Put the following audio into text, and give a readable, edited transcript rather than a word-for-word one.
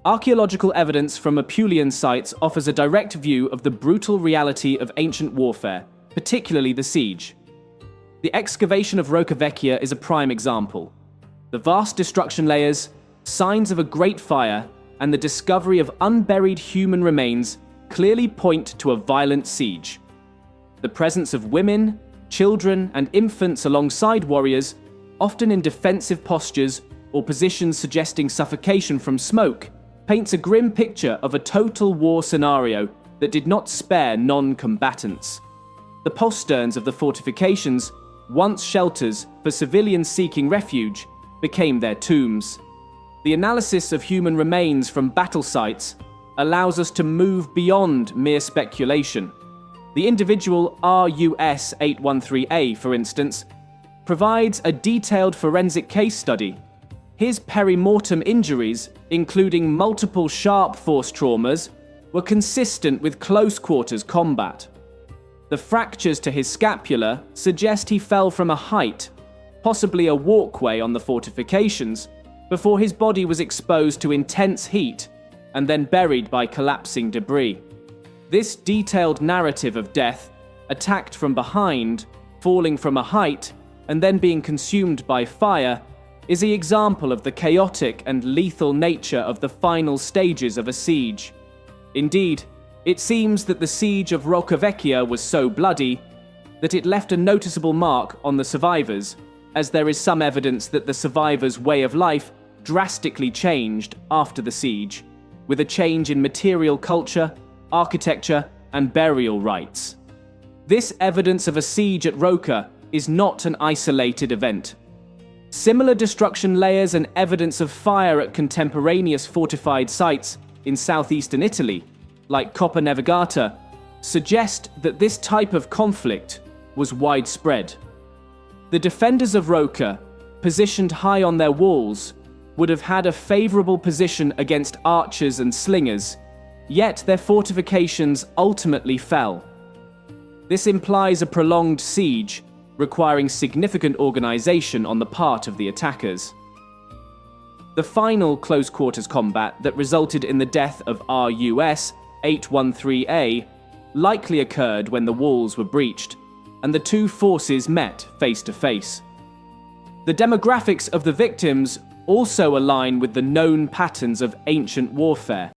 Archaeological evidence from Apulian sites offers a direct view of the brutal reality of ancient warfare, particularly the siege. The excavation of Roca Vecchia is a prime example. The vast destruction layers, signs of a great fire, and the discovery of unburied human remains clearly point to a violent siege. The presence of women, children, and infants alongside warriors, often in defensive postures or positions suggesting suffocation from smoke, paints a grim picture of a total war scenario that did not spare non-combatants. The posterns of the fortifications, once shelters for civilians seeking refuge, became their tombs. The analysis of human remains from battle sites allows us to move beyond mere speculation. The individual RUS 813A, for instance, provides a detailed forensic case study. His perimortem injuries, including multiple sharp force traumas, were consistent with close-quarters combat. The fractures to his scapula suggest he fell from a height, possibly a walkway on the fortifications, before his body was exposed to intense heat and then buried by collapsing debris. This detailed narrative of death, attacked from behind, falling from a height, and then being consumed by fire, is the example of the chaotic and lethal nature of the final stages of a siege. Indeed, it seems that the siege of Roca Vecchia was so bloody that it left a noticeable mark on the survivors, as there is some evidence that the survivors' way of life drastically changed after the siege, with a change in material culture, architecture, and burial rites. This evidence of a siege at Roca is not an isolated event. Similar destruction layers and evidence of fire at contemporaneous fortified sites in southeastern Italy, like Coppa Nevigata, suggest that this type of conflict was widespread. The defenders of Roca, positioned high on their walls, would have had a favorable position against archers and slingers, yet their fortifications ultimately fell. This implies a prolonged siege, requiring significant organization on the part of the attackers. The final close-quarters combat that resulted in the death of RUS 813A likely occurred when the walls were breached, and the two forces met face-to-face. The demographics of the victims also align with the known patterns of ancient warfare.